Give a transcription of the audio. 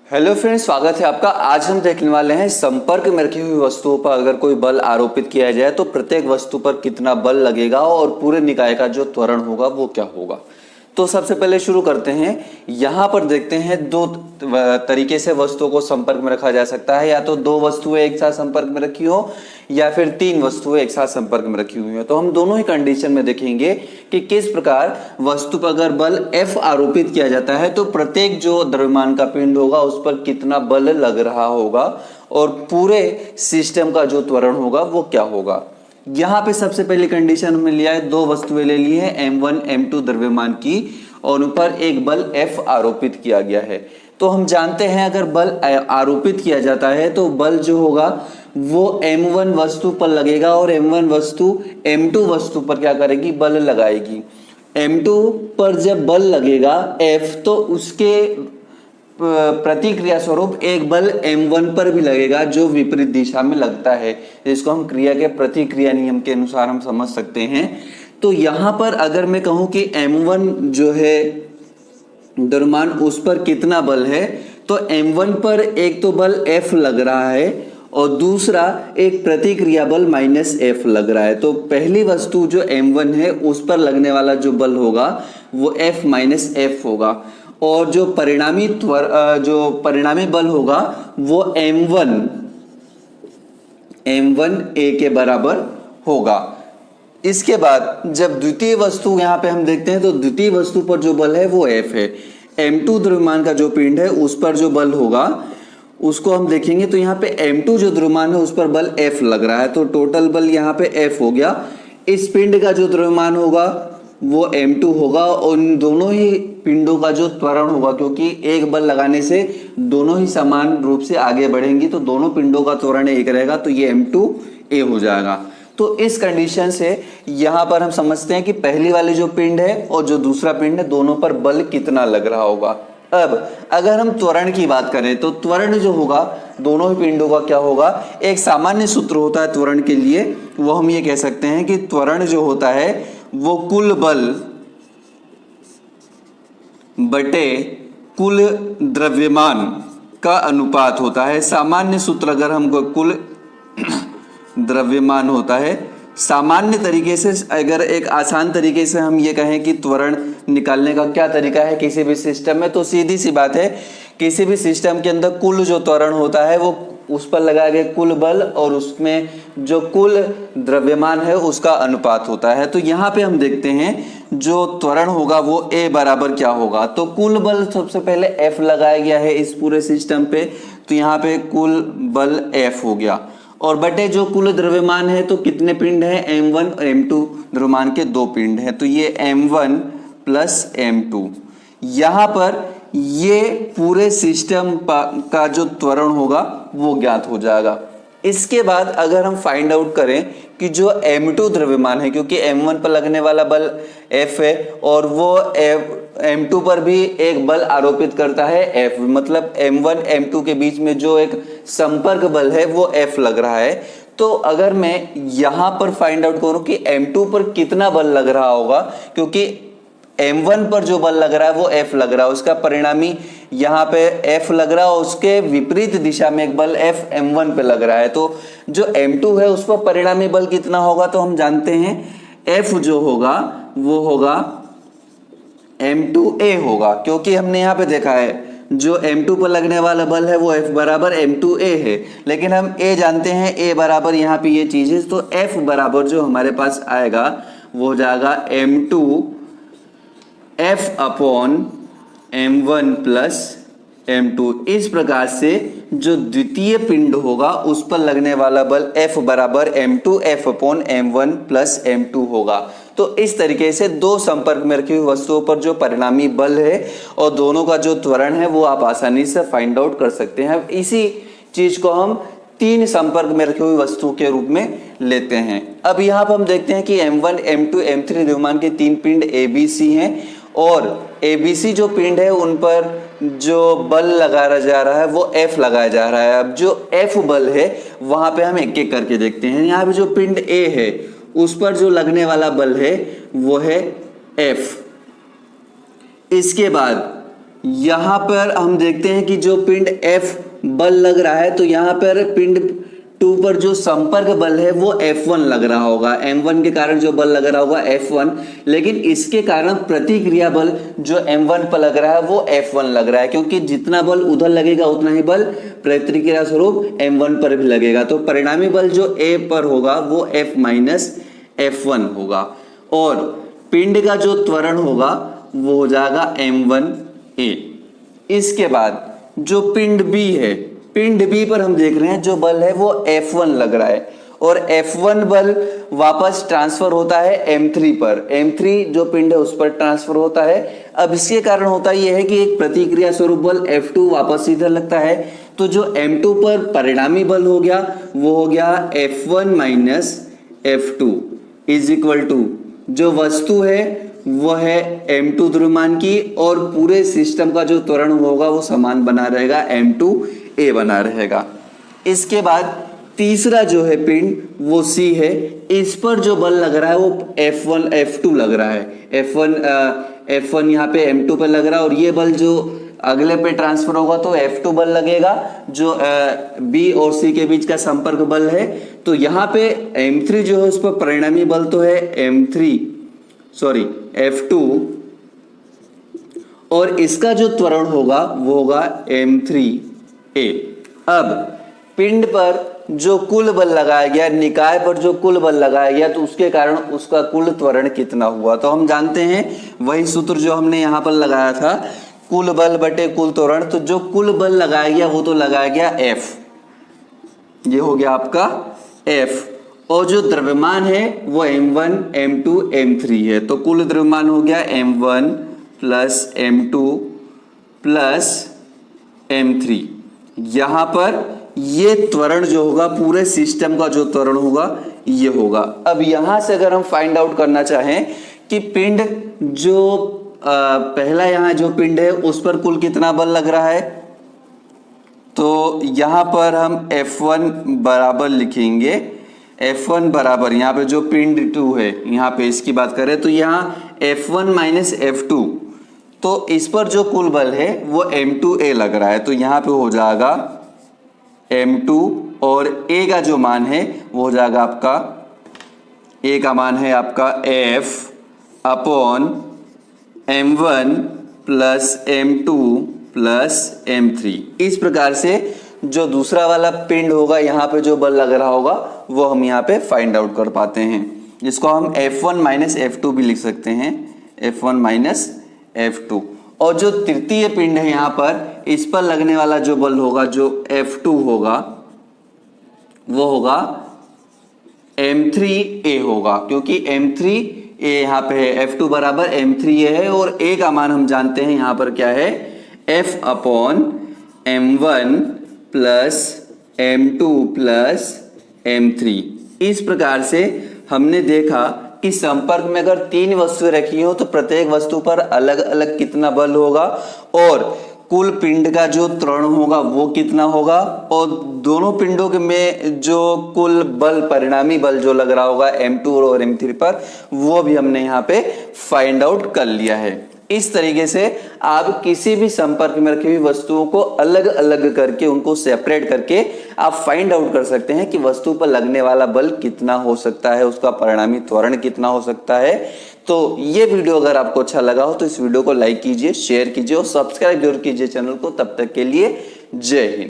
Hello friends, स्वागत है आपका। आज हम देखने वाले हैं संपर्क में रखी हुई वस्तुओं पर अगर कोई बल आरोपित किया जाए तो प्रत्येक वस्तु पर कितना बल लगेगा और पूरे निकाय का जो त्वरण होगा वो क्या होगा। तो सबसे पहले शुरू करते हैं। यहाँ पर देखते हैं दो तरीके से वस्तुओं को संपर्क में रखा जा सकता है, या तो दो वस्तुएं एक साथ संपर्क में रखी हो या फिर तीन वस्तुएं एक साथ संपर्क में रखी हुई हो। तो हम दोनों ही कंडीशन में देखेंगे कि किस प्रकार वस्तु पर अगर बल F आरोपित किया जाता है तो प्रत्येक जो द्रव्यमान का पिंड होगा उस पर कितना बल लग रहा होगा और पूरे सिस्टम का जो त्वरण होगा वो क्या होगा। यहाँ पे सबसे पहली कंडीशन हमने लिया है, दो वस्तुएं ले ली है M1 M2 द्रव्यमान की और उन पर एक बल F आरोपित किया गया है। तो हम जानते हैं अगर बल आरोपित किया जाता है तो बल जो होगा वो M1 वस्तु पर लगेगा और M1 वस्तु M2 वस्तु पर क्या करेगी, बल लगाएगी। M2 पर जब बल लगेगा F तो उसके प्रतिक्रिया स्वरूप एक बल M1 पर भी लगेगा जो विपरीत दिशा में लगता है, जिसको हम क्रिया के प्रतिक्रिया नियम के अनुसार हम समझ सकते हैं। तो यहाँ पर अगर मैं कहूँ कि M1 जो है द्रव्यमान उस पर कितना बल है, तो M1 पर एक तो बल F लग रहा है और दूसरा एक प्रतिक्रिया बल -F लग रहा है। तो पहली वस्तु जो M1 है उस पर लगने वाला जो बल होगा वो F -F होगा और जो परिणामी बल होगा वो M1A के बराबर होगा। इसके बाद जब द्वितीय वस्तु यहाँ पे हम देखते हैं तो द्वितीय वस्तु पर जो बल है वो F है। M2 द्रव्यमान का जो पिंड है उस पर जो बल होगा उसको हम देखेंगे तो यहाँ पे M2 जो द्रव्यमान है उस पर बल F लग रहा है, तो टोटल बल यहाँ पे F हो गया। इस पिंड का जो द्रव्यमान होगा वो M2 होगा और इन दोनों ही पिंडों का जो त्वरण होगा, क्योंकि एक बल लगाने से दोनों ही समान रूप से आगे बढ़ेंगी तो दोनों पिंडों का त्वरण एक रहेगा, तो ये M2A हो जाएगा। तो इस कंडीशन से यहाँ पर हम समझते हैं कि पहली वाली जो पिंड है और जो दूसरा पिंड है दोनों पर बल कितना लग रहा होगा। अब अगर हम त्वरण की बात करें तो त्वरण जो होगा दोनों ही पिंडों का क्या होगा, एक सामान्य सूत्र होता है त्वरण के लिए, वो हम ये कह सकते हैं कि त्वरण जो होता है वो कुल बल बटे कुल द्रव्यमान का अनुपात होता है। सामान्य सूत्र अगर हमको कुल द्रव्यमान होता है, सामान्य तरीके से अगर एक आसान तरीके से हम ये कहें कि त्वरण निकालने का क्या तरीका है किसी भी सिस्टम में, तो सीधी सी बात है, किसी भी सिस्टम के अंदर कुल जो त्वरण होता है वो उस पर लगाए गए कुल बल और उसमें जो कुल द्रव्यमान है उसका अनुपात होता है। तो यहाँ पे हम देखते हैं जो त्वरण होगा वो A बराबर क्या होगा, तो कुल बल सबसे पहले F लगाया गया है इस पूरे सिस्टम पे, तो यहाँ पे कुल बल F हो गया और बटे जो कुल द्रव्यमान है तो कितने पिंड है, M1 और M2 द्रव्यमान के दो पिंड हैं, तो ये M1 प्लस M2। यहाँ पर ये पूरे सिस्टम का जो त्वरण होगा वो ज्ञात हो जाएगा। इसके बाद अगर हम फाइंड आउट करें कि जो M2 द्रव्यमान है, क्योंकि M1 पर लगने वाला बल F है और वो M2 पर भी एक बल आरोपित करता है F, मतलब M1 M2 के बीच में जो एक संपर्क बल है वो F लग रहा है। तो अगर मैं यहाँ पर फाइंड आउट करूँ कि M2 पर कितना बल लग रहा होगा, क्योंकि M1 पर जो बल लग रहा है वो F लग रहा है, उसका परिणामी यहाँ पे F लग रहा है और उसके विपरीत दिशा में एक बल F M1 पे लग रहा है, तो जो M2 है उस पर परिणामी बल कितना होगा, तो हम जानते हैं F जो होगा वो होगा M2A होगा, क्योंकि हमने यहाँ पे देखा है जो M2 पर लगने वाला बल है वो F बराबर M2A है, लेकिन हम A जानते हैं, A बराबर यहाँ पे ये चीज है, तो F बराबर जो हमारे पास आएगा वो हो जाएगा M2 F upon M1 plus M2। इस प्रकार से जो द्वितीय पिंड होगा उस पर लगने वाला बल F बराबर M2 F upon M1 plus M2 होगा। तो इस तरीके से दो संपर्क में रखी हुई वस्तुओं पर जो परिणामी बल है और दोनों का जो त्वरण है वो आप आसानी से फाइंड आउट कर सकते हैं। इसी चीज को हम तीन संपर्क में रखी हुई वस्तुओं के रूप में लेते हैं। अब यहाँ पर हम देखते हैं कि M1 M2 M3 द्रव्यमान के तीन पिंड ABC हैं और ABC जो पिंड है उन पर जो बल लगाया जा रहा है वो F लगाया जा रहा है। अब जो F बल है वहां पे हम एक एक करके देखते हैं। यहाँ पे जो पिंड A है उस पर जो लगने वाला बल है वो है F। इसके बाद यहाँ पर हम देखते हैं कि जो पिंड F बल लग रहा है, तो यहाँ पर पिंड 2 पर जो संपर्क बल है वो F1 लग रहा होगा, M1 के कारण जो बल लग रहा होगा F1, लेकिन इसके कारण प्रतिक्रिया बल जो M1 पर लग रहा है वो F1 लग रहा है, क्योंकि जितना बल उधर लगेगा उतना ही बल प्रतिक्रिया स्वरूप M1 पर भी लगेगा। तो परिणामी बल जो A पर होगा वो F माइनस F1 होगा, और पिंड का जो त्वरण होगा वो हो जाएगा M1A। इसके बाद जो पिंड B है, पिंड B पर हम देख रहे हैं जो बल है वो F1 लग रहा है, और F1 बल वापस ट्रांसफर होता है M3 पर, M3 जो पिंड है उस पर ट्रांसफर होता है। अब इसके कारण होता यह है कि एक प्रतिक्रिया स्वरूप बल F2 वापस इधर लगता है, तो जो M2 पर परिणामी बल हो गया वो हो गया F1 minus F2 is equal to जो वस्तु है वो है M2 द्रव्यमान की, और पूरे सिस्टम का जो त्वरण होगा वो समान बना रहेगा, M2A बना रहेगा। इसके बाद तीसरा जो है पिंड वो C है, इस पर जो बल लग रहा है वो F1 F2 लग रहा है, F1 यहाँ पे M2 पे लग रहा है, और ये बल जो अगले पे ट्रांसफर होगा तो F2 बल लगेगा जो B और C के बीच का संपर्क बल है। तो यहाँ पे M3 जो है उस पर परिणामी बल तो है F2, और इसका जो त्वरण होगा वो होगा M3A। अब पिंड पर जो कुल बल लगाया गया, निकाय पर जो कुल बल लगाया गया, तो उसके कारण उसका कुल त्वरण कितना हुआ, तो हम जानते हैं वही सूत्र जो हमने यहाँ पर लगाया था, कुल बल बटे कुल त्वरण। तो जो कुल बल लगाया गया वो तो लगाया गया F, ये हो गया आपका F, और जो द्रव्यमान है वो M1 M2 M3 है, तो कुल द्रव्यमान हो गया M1 plus M2 plus M3। यहां पर ये त्वरण जो होगा पूरे सिस्टम का जो त्वरण होगा ये होगा। अब यहां से अगर हम फाइंड आउट करना चाहें कि पिंड जो पहला यहाँ जो पिंड है उस पर कुल कितना बल लग रहा है, तो यहां पर हम F1 बराबर लिखेंगे, F1 बराबर यहाँ पे जो पिंड 2 है यहाँ पे इसकी बात करें तो यहाँ F1 माइनस F2, तो इस पर जो कुल बल है वो M2A लग रहा है, तो यहाँ पे हो जाएगा M2, और A का जो मान है वो हो जाएगा आपका, A का मान है आपका F upon M1 plus M2 plus M3। इस प्रकार से जो दूसरा वाला पिंड होगा यहाँ पे जो बल लग रहा होगा वो हम यहाँ पे फाइंड आउट कर पाते हैं, जिसको हम F1 माइनस F2 भी लिख सकते हैं, F1 माइनस F2। और जो तृतीय पिंड है यहाँ पर, इस पर लगने वाला जो बल होगा जो F2 होगा वो होगा M3A होगा, क्योंकि M3A यहाँ पे है, F2 बराबर M3A है, और A का मान हम जानते हैं यहाँ पर क्या है, F upon M1 plus M2 plus M3। इस प्रकार से हमने देखा कि संपर्क में अगर 3 वस्तुएं रखी हो तो प्रत्येक वस्तु पर अलग अलग कितना बल होगा, और कुल पिंड का जो त्वरण होगा वो कितना होगा, और दोनों पिंडों के में जो कुल बल परिणामी बल जो लग रहा होगा M2 और M3 पर, वो भी हमने यहाँ पे फाइंड आउट कर लिया है। इस तरीके से आप किसी भी संपर्क में रखी हुई वस्तुओं को अलग अलग करके, उनको सेपरेट करके आप फाइंड आउट कर सकते हैं कि वस्तु पर लगने वाला बल कितना हो सकता है, उसका परिणामी त्वरण कितना हो सकता है। तो ये वीडियो अगर आपको अच्छा लगा हो तो इस वीडियो को लाइक कीजिए, शेयर कीजिए और सब्सक्राइब जरूर कीजिए चैनल को। तब तक के लिए जय हिंद।